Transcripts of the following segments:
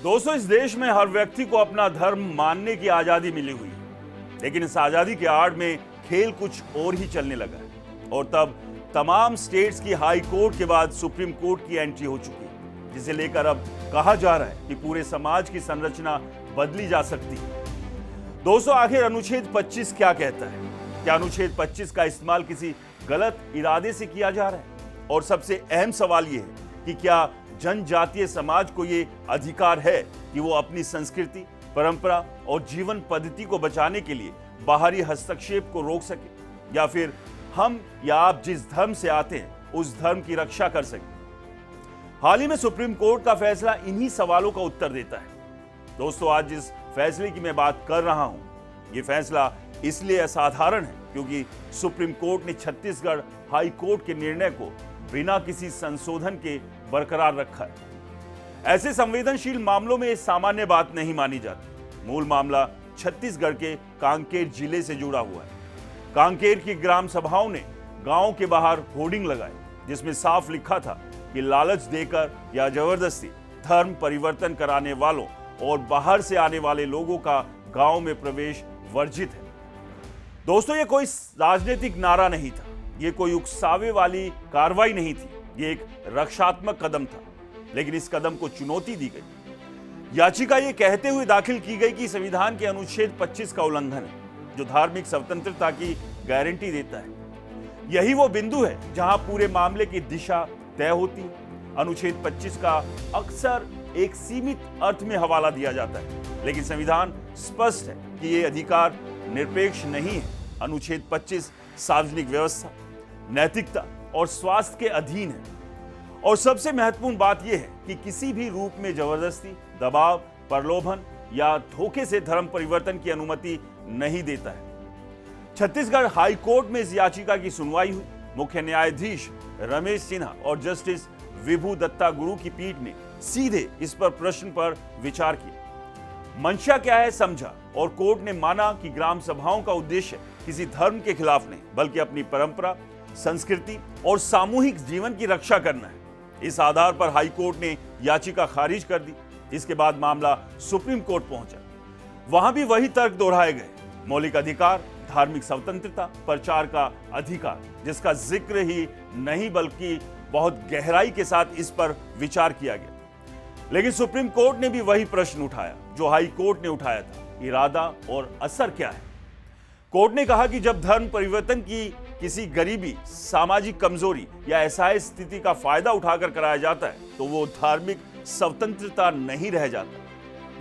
दोस्तों, इस देश में हर व्यक्ति को अपना धर्म मानने की आजादी मिली हुई है, लेकिन इस आजादी के आड़ में खेल कुछ और ही चलने लगा है। और तब तमाम स्टेट्स की हाई कोर्ट के बाद सुप्रीम कोर्ट की एंट्री हो चुकी है, जिसे लेकर अब कहा जा रहा है कि पूरे समाज की संरचना बदली जा सकती है। दोस्तों, आखिर अनुच्छेद 25 क्या कहता है? क्या अनुच्छेद 25 का इस्तेमाल किसी गलत इरादे से किया जा रहा है? और सबसे अहम सवाल यह है कि क्या जनजातीय समाज को ये अधिकार है कि वो अपनी संस्कृति, परंपरा और जीवन पद्धति को बचाने के लिए बाहरी हस्तक्षेप को रोक सके, या फिर हम या आप जिस धर्म से आते हैं उस धर्म की रक्षा कर सके? हाल ही में सुप्रीम कोर्ट का फैसला इन्हीं सवालों का उत्तर देता है। दोस्तों, आज जिस फैसले की मैं बात कर रहा हूं, यह फैसला इसलिए असाधारण है क्योंकि सुप्रीम कोर्ट ने छत्तीसगढ़ हाई कोर्ट के निर्णय को बिना किसी संशोधन के बरकरार रखा है। ऐसे संवेदनशील मामलों में सामान्य बात नहीं मानी जाती। मूल मामला छत्तीसगढ़ के कांकेर जिले से जुड़ा हुआ है। कांकेर की ग्राम सभाओं ने गांव के बाहर होर्डिंग लगाए, जिसमें साफ लिखा था कि लालच देकर या जबरदस्ती धर्म परिवर्तन कराने वालों और बाहर से आने वाले लोगों का गांव में प्रवेश वर्जित है। दोस्तों, ये कोई राजनीतिक नारा नहीं था, ये कोई उकसावे वाली कार्रवाई नहीं थी, ये एक रक्षात्मक कदम था। लेकिन इस कदम को चुनौती दी गई। याचिका ये कहते हुए दाखिल की गई कि संविधान के अनुच्छेद 25 का उल्लंघन है, जो धार्मिक स्वतंत्रता की गारंटी देता है। यही वो बिंदु है जहां पूरे मामले की दिशा तय होती है। अनुच्छेद 25 का अक्सर एक सीमित अर्थ में हवाला दिया जाता है, लेकिन संविधान स्पष्ट है कि यह अधिकार निरपेक्ष नहीं है। अनुच्छेद 25 सार्वजनिक व्यवस्था, नैतिकता और स्वास्थ्य के अधीन है। और सबसे महत्वपूर्ण बात यह है कि किसी भी रूप में जबरदस्ती, दबाव, प्रलोभन या धोखे से धर्म परिवर्तन की अनुमति नहीं देता है। छत्तीसगढ़ हाई कोर्ट में इस याचिका की सुनवाई हुई। मुख्य न्यायाधीश रमेश सिन्हा और जस्टिस विभू दत्ता गुरु की पीठ ने सीधे इस पर प्रश्न पर विचार किया। मंशा क्या है समझा, और कोर्ट ने माना कि ग्राम सभाओं का उद्देश्य किसी धर्म के खिलाफ नहीं, बल्कि अपनी परंपरा, संस्कृति और सामूहिक जीवन की रक्षा करना है। इस आधार पर हाई कोर्ट ने याचिका खारिज कर दी। इसके बाद मामला सुप्रीम कोर्ट पहुंचा। वहां भी वही तर्क दोहराए गए। मौलिक अधिकार, धार्मिक स्वतंत्रता, प्रचार का अधिकार, जिसका जिक्र ही नहीं बल्कि बहुत गहराई के साथ इस पर विचार किया गया। लेकिन सुप्रीम कोर्ट ने भी वही प्रश्न उठाया जो हाई कोर्ट ने उठाया था, इरादा और असर क्या है। कोर्ट ने कहा कि जब धर्म परिवर्तन की किसी गरीबी, सामाजिक कमजोरी या असहाय स्थिति का फायदा उठाकर कराया जाता है, तो वो धार्मिक स्वतंत्रता नहीं रह जाता,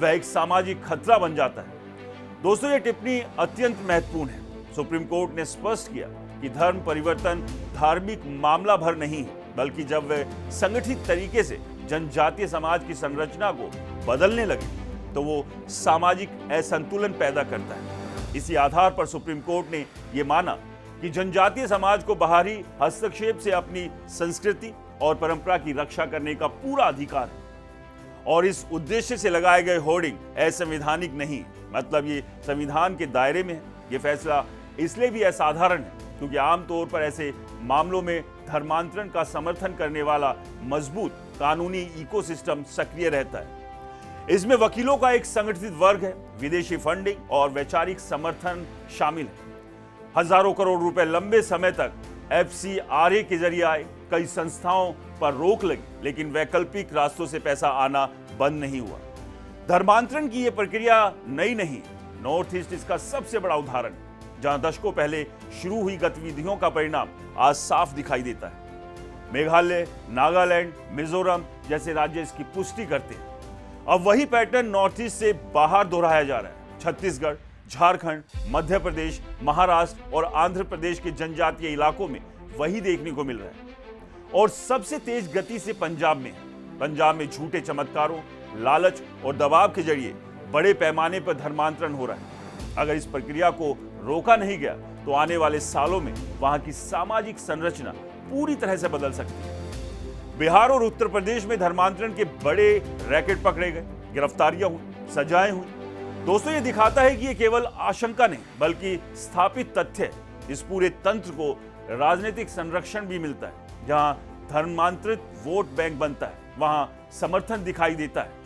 वह एक सामाजिक खतरा बन जाता है। दोस्तों, ये टिप्पणी अत्यंत महत्वपूर्ण है। सुप्रीम कोर्ट ने स्पष्ट किया कि धर्म परिवर्तन धार्मिक मामला भर नहीं है, बल्कि जब वह संगठित तरीके से जनजातीय समाज की संरचना को बदलने लगे, तो वो सामाजिक असंतुलन पैदा करता है। इसी आधार पर सुप्रीम कोर्ट ने यह माना कि जनजातीय समाज को बाहरी हस्तक्षेप से अपनी संस्कृति और परंपरा की रक्षा करने का पूरा अधिकार है। और इस उद्देश्य से लगाए गए होर्डिंग असंवैधानिक नहीं, मतलब ये संविधान के दायरे में है। ये फैसला इसलिए भी असाधारण है क्योंकि आमतौर पर ऐसे मामलों में धर्मांतरण का समर्थन करने वाला मजबूत कानूनी इकोसिस्टम सक्रिय रहता है। इसमें वकीलों का एक संगठित वर्ग है, विदेशी फंडिंग और वैचारिक समर्थन शामिल है। हजारों करोड़ रुपए लंबे समय तक FCRA के जरिए आए। कई संस्थाओं पर रोक लगी, लेकिन वैकल्पिक रास्तों से पैसा आना बंद नहीं हुआ। धर्मांतरण की यह प्रक्रिया नई नहीं, नॉर्थ ईस्ट इसका सबसे बड़ा उदाहरण है, जहां दशकों पहले शुरू हुई गतिविधियों का परिणाम आज साफ दिखाई देता है। मेघालय, नागालैंड, मिजोरम जैसे राज्य इसकी पुष्टि करते हैं। अब वही पैटर्न नॉर्थ ईस्ट से बाहर दोहराया जा रहा है। छत्तीसगढ़, झारखंड, मध्य प्रदेश, महाराष्ट्र और आंध्र प्रदेश के जनजातीय इलाकों में वही देखने को मिल रहा है। और सबसे तेज गति से पंजाब में है। पंजाब में झूठे चमत्कारों, लालच और दबाव के जरिए बड़े पैमाने पर धर्मांतरण हो रहा है। अगर इस प्रक्रिया को रोका नहीं गया तो आने वाले सालों में वहां की सामाजिक संरचना पूरी तरह से बदल सकती है। बिहार और उत्तर प्रदेश में धर्मांतरण के बड़े रैकेट पकड़े गए, गिरफ्तारियां हुई, सजाएं हुई। दोस्तों, ये दिखाता है कि ये केवल आशंका नहीं बल्कि स्थापित तथ्य है। इस पूरे तंत्र को राजनीतिक संरक्षण भी मिलता है। जहां धर्मांतरित वोट बैंक बनता है, वहां समर्थन दिखाई देता है।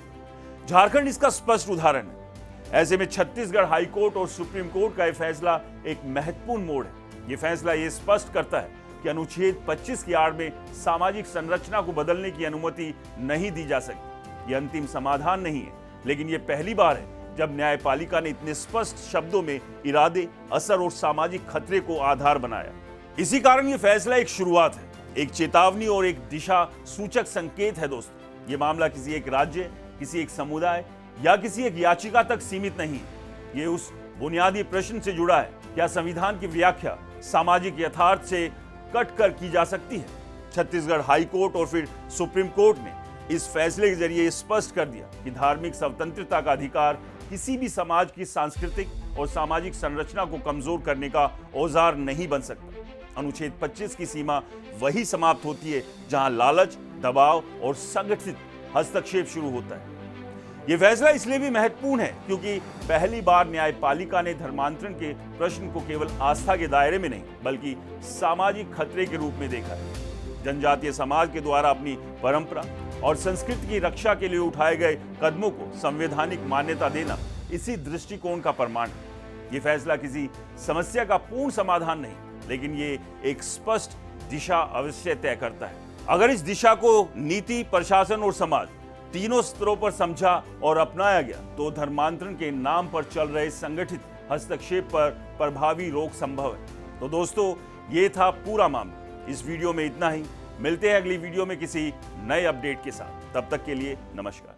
झारखंड इसका स्पष्ट उदाहरण है। ऐसे में छत्तीसगढ़ हाईकोर्ट और सुप्रीम कोर्ट का यह फैसला एक महत्वपूर्ण मोड़ है। यह फैसला यह स्पष्ट करता है कि अनुच्छेद 25 की आड़ में सामाजिक संरचना को बदलने की अनुमति नहीं दी जा सकती। यह अंतिम समाधान नहीं है, लेकिन यह पहली बार है जब न्यायपालिका ने इतने स्पष्ट शब्दों में इरादे, असर और सामाजिक खतरे को आधार बनाया। इसी कारण यह फैसला एक शुरुआत है, एक चेतावनी और एक दिशा सूचक संकेत है। दोस्तों, यह मामला किसी एक राज्य, किसी एक समुदाय या किसी एक याचिका तक सीमित नहीं है। यह उस बुनियादी प्रश्न से जुड़ा है, क्या संविधान की व्याख्या सामाजिक यथार्थ से कटकर की जा सकती है। छत्तीसगढ़ हाईकोर्ट और फिर सुप्रीम कोर्ट ने इस फैसले के जरिए स्पष्ट कर दिया कि धार्मिक स्वतंत्रता का अधिकार किसी भी समाज की सांस्कृतिक और सामाजिक संरचना को कमजोर करने का औजार नहीं बन सकता। अनुच्छेद 25 की सीमा वही समाप्त होती है जहां लालच, दबाव और संगठित हस्तक्षेप शुरू होता है। यह फैसला इसलिए भी महत्वपूर्ण है क्योंकि पहली बार न्यायपालिका ने धर्मांतरण के प्रश्न को केवल आस्था के दायरे में नहीं, बल्कि सामाजिक खतरे के रूप में देखा है। जनजातीय समाज के द्वारा अपनी परंपरा और संस्कृति की रक्षा के लिए उठाए गए कदमों को संवैधानिक मान्यता देना इसी दृष्टिकोण का प्रमाण है। यह फैसला किसी समस्या का पूर्ण समाधान नहीं, लेकिन ये एक स्पष्ट दिशा अवश्य तय करता है। अगर इस दिशा को नीति, प्रशासन और समाज तीनों स्तरों पर समझा और अपनाया गया तो धर्मांतरण के नाम पर चल रहे संगठित हस्तक्षेप पर प्रभावी रोक संभव है। तो दोस्तों, ये था पूरा मामला। इस वीडियो में इतना ही। मिलते हैं अगली वीडियो में किसी नए अपडेट के साथ। तब तक के लिए नमस्कार।